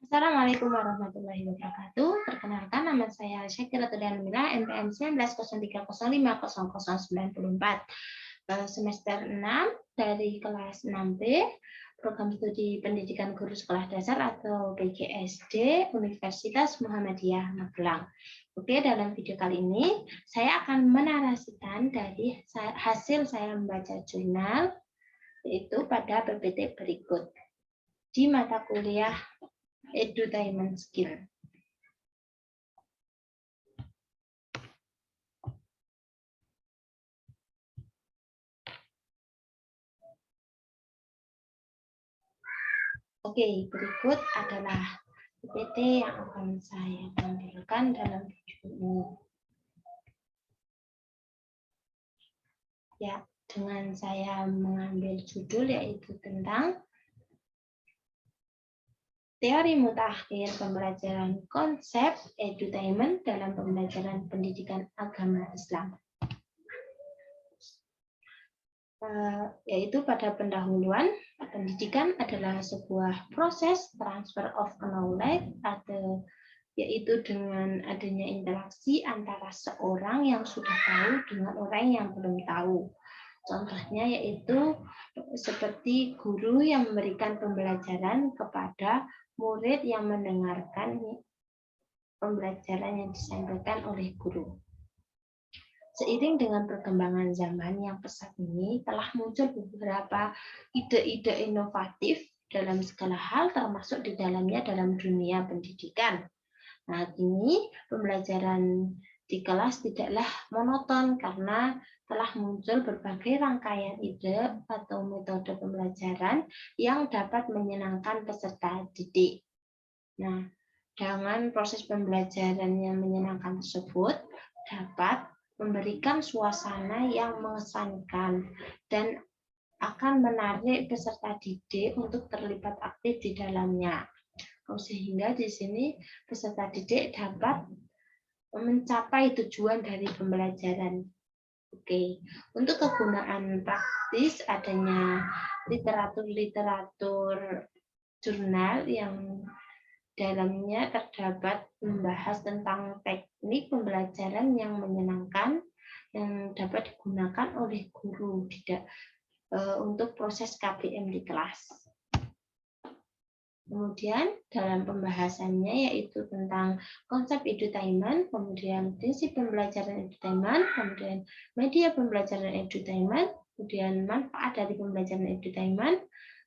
Assalamualaikum warahmatullahi wabarakatuh. Perkenalkan, nama saya Syakiratul Mila, NPM 1903050094, semester 6 dari kelas 6B, program studi pendidikan guru sekolah dasar atau PGSD Universitas Muhammadiyah Magelang. Oke, dalam video kali ini saya akan menarasikan dari hasil saya membaca jurnal, yaitu pada PPT berikut di mata kuliah Edutainment Skill. Oke, berikut adalah PPT yang akan saya tampilkan dalam video ini. Ya, dengan saya mengambil judul yaitu tentang teori mutakhir pembelajaran konsep edutainment dalam pembelajaran pendidikan agama Islam. Yaitu pada pendahuluan, pendidikan adalah sebuah proses transfer of knowledge, atau yaitu dengan adanya interaksi antara seorang yang sudah tahu dengan orang yang belum tahu. Contohnya yaitu seperti guru yang memberikan pembelajaran kepada murid yang mendengarkan pembelajaran yang disampaikan oleh guru. Seiring dengan perkembangan zaman yang pesat ini, telah muncul beberapa ide-ide inovatif dalam segala hal, termasuk di dalamnya dalam dunia pendidikan. Nah, kini pembelajaran di kelas tidaklah monoton karena telah muncul berbagai rangkaian ide atau metode pembelajaran yang dapat menyenangkan peserta didik. Nah, dengan proses pembelajaran yang menyenangkan tersebut dapat memberikan suasana yang mengesankan dan akan menarik peserta didik untuk terlibat aktif di dalamnya. Sehingga di sini peserta didik dapat mencapai tujuan dari pembelajaran. Oke, untuk kegunaan praktis adanya literatur jurnal yang dalamnya terdapat membahas tentang teknik pembelajaran yang menyenangkan yang dapat digunakan oleh guru untuk proses KBM di kelas. Kemudian dalam pembahasannya yaitu tentang konsep edutainment, kemudian prinsip pembelajaran edutainment, kemudian media pembelajaran edutainment, kemudian manfaat dari pembelajaran edutainment,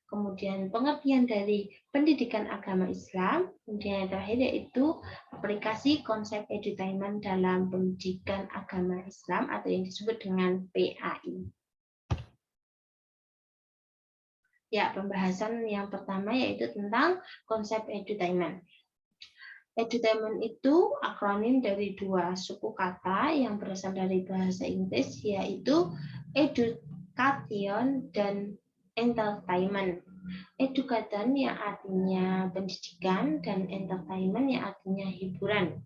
kemudian pengertian dari pendidikan agama Islam, kemudian yang terakhir yaitu aplikasi konsep edutainment dalam pendidikan agama Islam atau yang disebut dengan PAI. Ya, pembahasan yang pertama yaitu tentang konsep edutainment. Edutainment itu akronim dari dua suku kata yang berasal dari bahasa Inggris, yaitu education dan entertainment. Education yang artinya pendidikan dan entertainment yang artinya hiburan.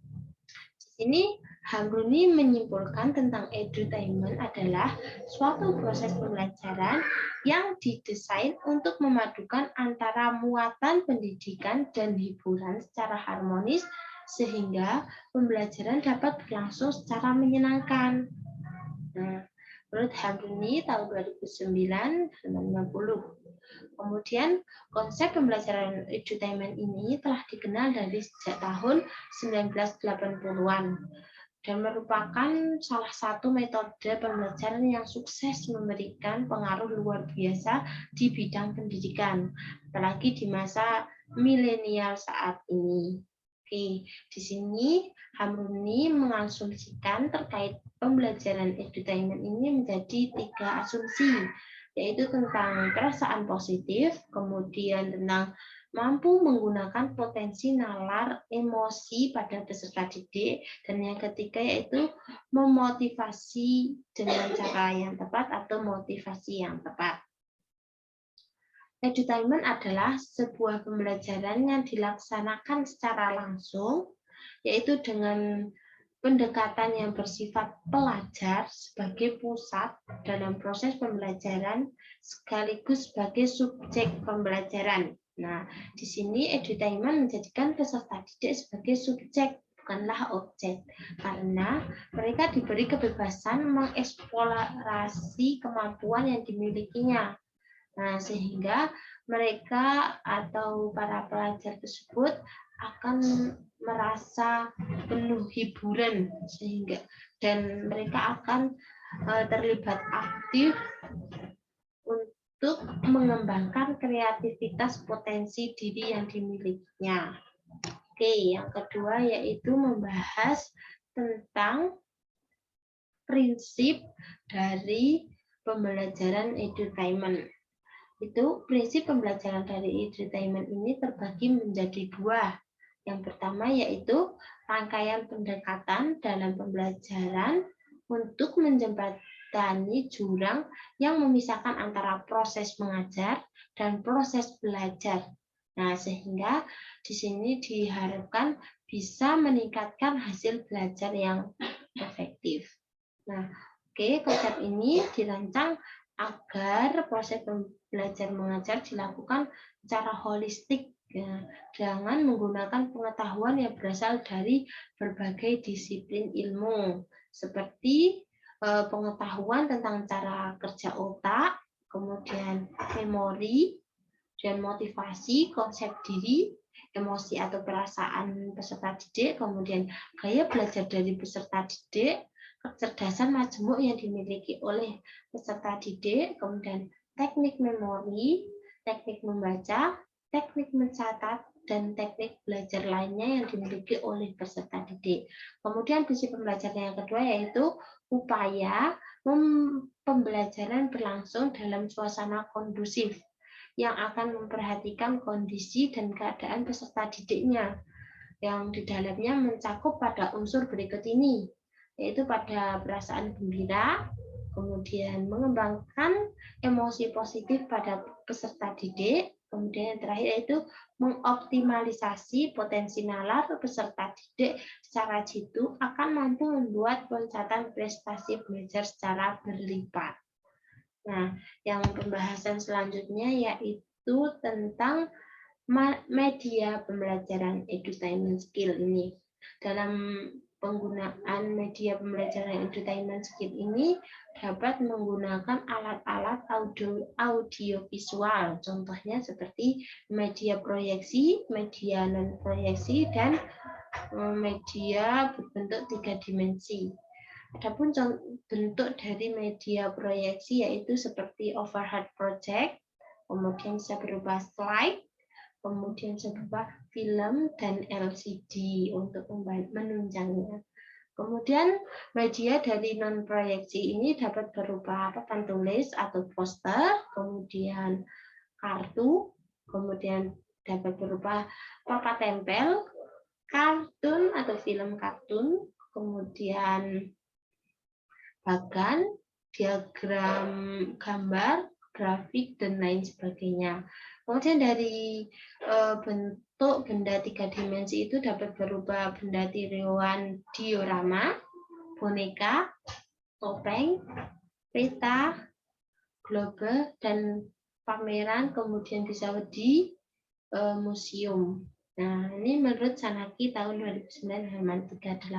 Di sini Hamruni menyimpulkan tentang edutainment adalah suatu proses pembelajaran yang didesain untuk memadukan antara muatan pendidikan dan hiburan secara harmonis sehingga pembelajaran dapat berlangsung secara menyenangkan. Nah, menurut Hamruni tahun 2009 halaman 50. Kemudian konsep pembelajaran edutainment ini telah dikenal dari sejak tahun 1980-an dan merupakan salah satu metode pembelajaran yang sukses memberikan pengaruh luar biasa di bidang pendidikan, apalagi di masa milenial saat ini. Oke, di sini Hamruni mengasumsikan terkait pembelajaran edutainment ini menjadi 3 asumsi, yaitu tentang perasaan positif, kemudian tentang mampu menggunakan potensi nalar emosi pada peserta didik, dan yang ketiga yaitu memotivasi dengan cara yang tepat atau motivasi yang tepat. Edutainment adalah sebuah pembelajaran yang dilaksanakan secara langsung, yaitu dengan pendekatan yang bersifat pelajar sebagai pusat dalam proses pembelajaran sekaligus sebagai subjek pembelajaran. Nah, di sini edutainment menjadikan peserta didik sebagai subjek, bukanlah objek, karena mereka diberi kebebasan mengeksplorasi kemampuan yang dimilikinya. Nah, sehingga mereka atau para pelajar tersebut akan merasa penuh hiburan dan mereka akan terlibat aktif untuk mengembangkan kreativitas potensi diri yang dimilikinya. Oke, yang kedua yaitu membahas tentang prinsip dari pembelajaran edutainment. Itu prinsip pembelajaran dari edutainment ini terbagi menjadi dua. Yang pertama yaitu rangkaian pendekatan dalam pembelajaran untuk menjembatani jurang yang memisahkan antara proses mengajar dan proses belajar. Nah, sehingga di sini diharapkan bisa meningkatkan hasil belajar yang efektif. Nah, oke, konsep ini dirancang agar proses belajar mengajar dilakukan secara holistik, ya. Jangan menggunakan pengetahuan yang berasal dari berbagai disiplin ilmu, seperti pengetahuan tentang cara kerja otak, kemudian memori, dan motivasi, konsep diri, emosi atau perasaan peserta didik, kemudian gaya belajar dari peserta didik, kecerdasan majemuk yang dimiliki oleh peserta didik, kemudian teknik memori, teknik membaca, teknik mencatat, dan teknik belajar lainnya yang dimiliki oleh peserta didik. Kemudian prinsip pembelajaran yang kedua yaitu upaya pembelajaran berlangsung dalam suasana kondusif yang akan memperhatikan kondisi dan keadaan peserta didiknya, yang di dalamnya mencakup pada unsur berikut ini, yaitu pada perasaan gembira, kemudian mengembangkan emosi positif pada peserta didik, kemudian yang terakhir yaitu mengoptimalisasi potensi nalar peserta didik secara jitu akan mampu membuat loncatan prestasi belajar secara berlipat. Nah, yang pembahasan selanjutnya yaitu tentang media pembelajaran edutainment skill ini. Dalam penggunaan media pembelajaran edutainment skill ini dapat menggunakan alat-alat audio visual, contohnya seperti media proyeksi, media non proyeksi, dan media berbentuk 3 dimensi. Adapun bentuk dari media proyeksi yaitu seperti overhead project, kemudian bisa berupa slide, kemudian bisa berupa film dan LCD untuk menunjangnya. Kemudian media dari non proyeksi ini dapat berupa papan tulis atau poster, kemudian kartu, kemudian dapat berupa papan tempel, kartun atau film kartun, kemudian bahkan diagram gambar, grafik, dan lain sebagainya. Kemudian dari bentuk benda 3 dimensi itu dapat berupa benda tiruan diorama, boneka, topeng, peta, globe, dan pameran, kemudian bisa di museum. Nah, ini menurut Sanaki tahun 2009 halaman 38.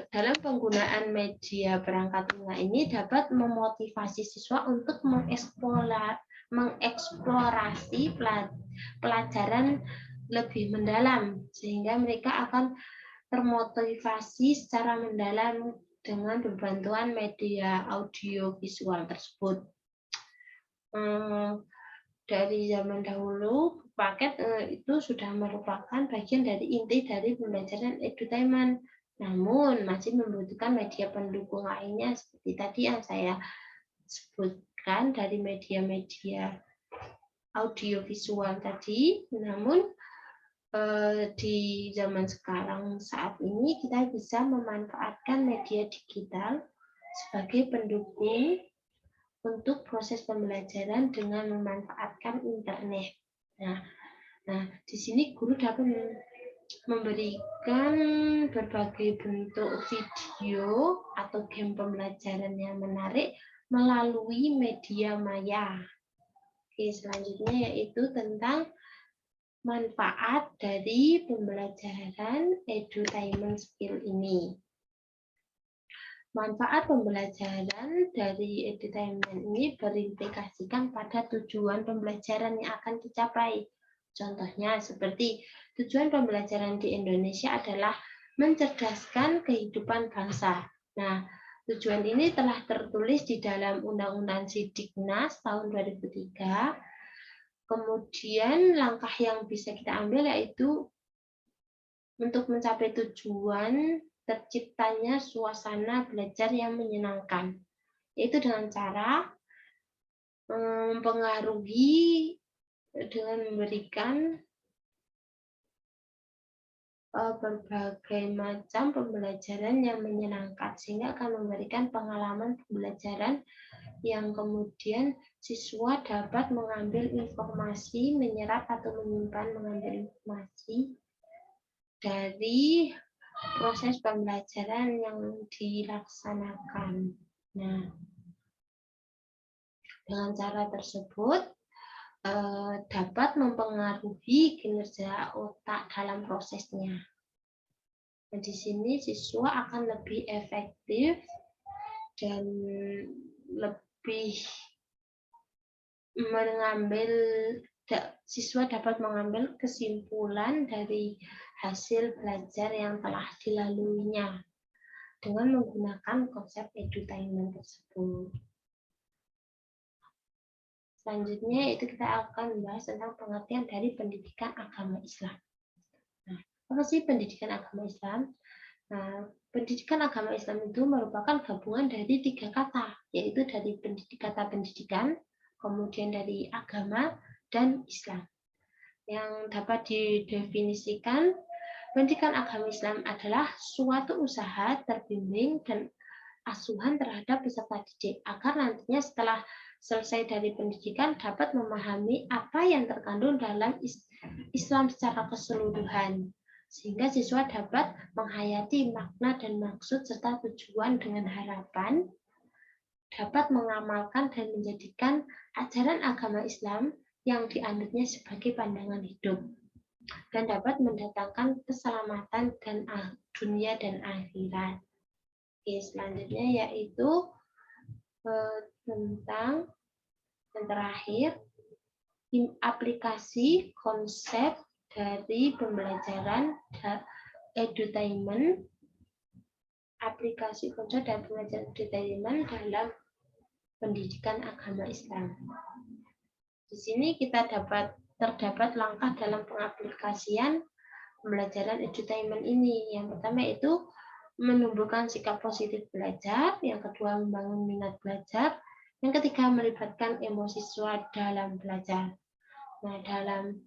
Dalam penggunaan media perangkat lunak ini dapat memotivasi siswa untuk mengeksplorasi pelajaran lebih mendalam, sehingga mereka akan termotivasi secara mendalam dengan bantuan media audio visual tersebut. Dari zaman dahulu, paket itu sudah merupakan bagian dari inti dari pembelajaran edutainment. Namun, masih membutuhkan media pendukung lainnya seperti tadi yang saya sebutkan dari media-media audiovisual tadi. Namun, di zaman sekarang saat ini kita bisa memanfaatkan media digital sebagai pendukung untuk proses pembelajaran dengan memanfaatkan internet. Nah, di sini guru dapat memberikan berbagai bentuk video atau game pembelajaran yang menarik melalui media maya. Oke, selanjutnya yaitu tentang manfaat dari pembelajaran edutainment skill ini. Manfaat pembelajaran dari edutainment ini berimplikasikan pada tujuan pembelajaran yang akan dicapai. Contohnya seperti tujuan pembelajaran di Indonesia adalah mencerdaskan kehidupan bangsa. Nah, tujuan ini telah tertulis di dalam Undang-Undang Sidiknas tahun 2003. Kemudian langkah yang bisa kita ambil yaitu untuk mencapai tujuan terciptanya suasana belajar yang menyenangkan, yaitu dengan cara mempengaruhi dengan memberikan berbagai macam pembelajaran yang menyenangkan, sehingga akan memberikan pengalaman pembelajaran yang kemudian siswa dapat mengambil informasi, menyerap atau menyimpan mengambil informasi dari proses pembelajaran yang dilaksanakan. Nah, dengan cara tersebut dapat mempengaruhi kinerja otak dalam prosesnya. Nah, di sini siswa akan lebih efektif dan lebih siswa dapat mengambil kesimpulan dari hasil belajar yang telah dilaluinya dengan menggunakan konsep edutainment tersebut. Selanjutnya itu kita akan membahas tentang pengertian dari pendidikan agama Islam. Nah, apa sih pendidikan agama Islam? Nah, pendidikan agama Islam itu merupakan gabungan dari 3 kata, yaitu dari kata pendidikan, kemudian dari agama, dan Islam. Yang dapat didefinisikan, pendidikan agama Islam adalah suatu usaha terbimbing dan asuhan terhadap peserta didik, agar nantinya setelah selesai dari pendidikan dapat memahami apa yang terkandung dalam Islam secara keseluruhan, sehingga siswa dapat menghayati makna dan maksud serta tujuan dengan harapan dapat mengamalkan dan menjadikan ajaran agama Islam yang dianutnya sebagai pandangan hidup dan dapat mendatangkan keselamatan dan dunia dan akhirat. Oke, selanjutnya yaitu tentang yang terakhir aplikasi konsep dari pembelajaran edutainment, aplikasi konsep dan pembelajaran edutainment dalam pendidikan agama Islam. Di sini terdapat langkah dalam pengaplikasian pembelajaran edutainment ini. Yang pertama itu menumbuhkan sikap positif belajar, yang kedua membangun minat belajar, yang ketiga melibatkan emosi siswa dalam belajar. Nah, dengan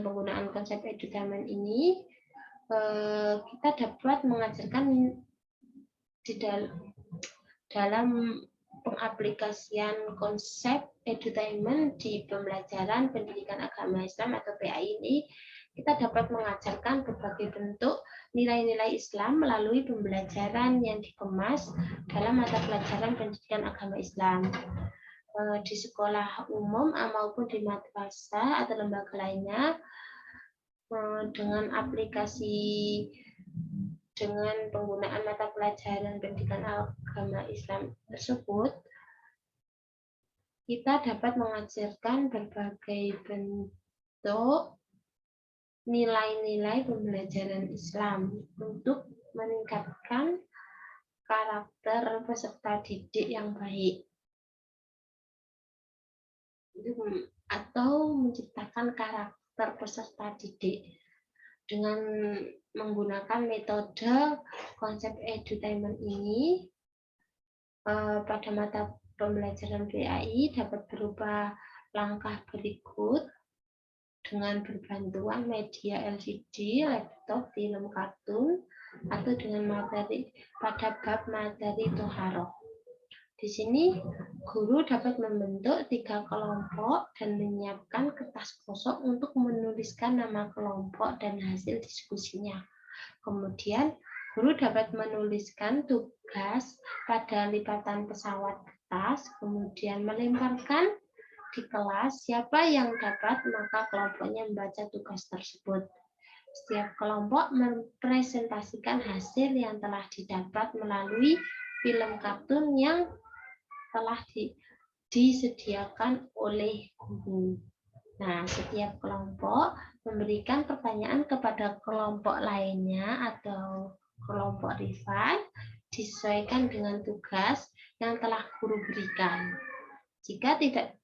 penggunaan konsep edutainment ini, kita dapat mengajarkan di dalam pengaplikasian konsep edutainment di pembelajaran pendidikan agama Islam atau PAI ini, kita dapat mengajarkan berbagai bentuk nilai-nilai Islam melalui pembelajaran yang dikemas dalam mata pelajaran pendidikan agama Islam di sekolah umum maupun di madrasah atau lembaga lainnya. Dengan penggunaan mata pelajaran pendidikan agama Islam tersebut, kita dapat mengajarkan berbagai bentuk nilai-nilai pembelajaran Islam untuk meningkatkan karakter peserta didik yang baik atau menciptakan karakter peserta didik dengan menggunakan metode konsep edutainment ini. Pada mata pembelajaran PAI dapat berupa langkah berikut dengan berbantuan media LCD, laptop, film kartun, atau dengan materi pada bab materi Toharoh. Di sini, guru dapat membentuk 3 kelompok dan menyiapkan kertas kosong untuk menuliskan nama kelompok dan hasil diskusinya. Kemudian, guru dapat menuliskan tugas pada lipatan pesawat kertas, kemudian melemparkan di kelas siapa yang dapat, maka kelompoknya membaca tugas tersebut. Setiap kelompok mempresentasikan hasil yang telah didapat melalui film kartun yang telah disediakan oleh guru. Nah, setiap kelompok memberikan pertanyaan kepada kelompok lainnya atau kelompok rival disesuaikan dengan tugas yang telah guru berikan. Jika tidak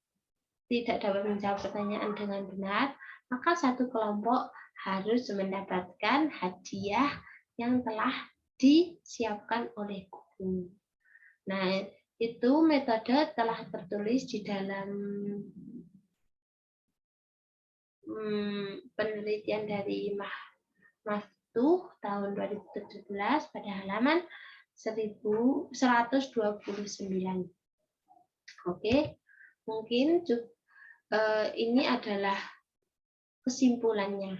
dapat menjawab pertanyaan dengan benar, maka satu kelompok harus mendapatkan hadiah yang telah disiapkan oleh guru. Nah, itu metode telah tertulis di dalam penelitian dari Maftuh tahun 2017 pada halaman 1129. Oke, mungkin ini adalah kesimpulannya.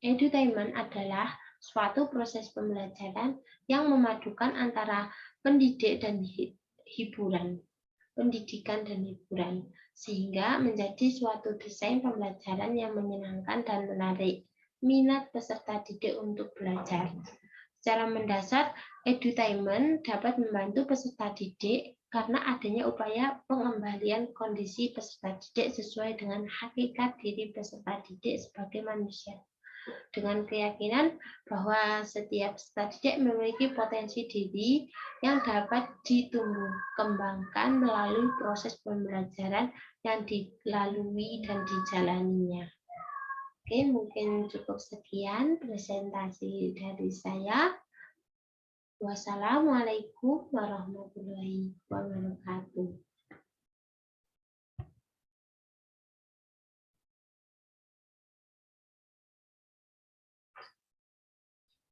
Edutainment adalah suatu proses pembelajaran yang memadukan antara pendidikan dan hiburan, sehingga menjadi suatu desain pembelajaran yang menyenangkan dan menarik minat peserta didik untuk belajar. Secara mendasar, edutainment dapat membantu peserta didik karena adanya upaya pengembalian kondisi peserta didik sesuai dengan hakikat diri peserta didik sebagai manusia, dengan keyakinan bahwa setiap peserta didik memiliki potensi diri yang dapat ditumbuh kembangkan melalui proses pembelajaran yang dilalui dan dijalaninya. Oke, mungkin cukup sekian presentasi dari saya. Wassalamualaikum warahmatullahi wabarakatuh.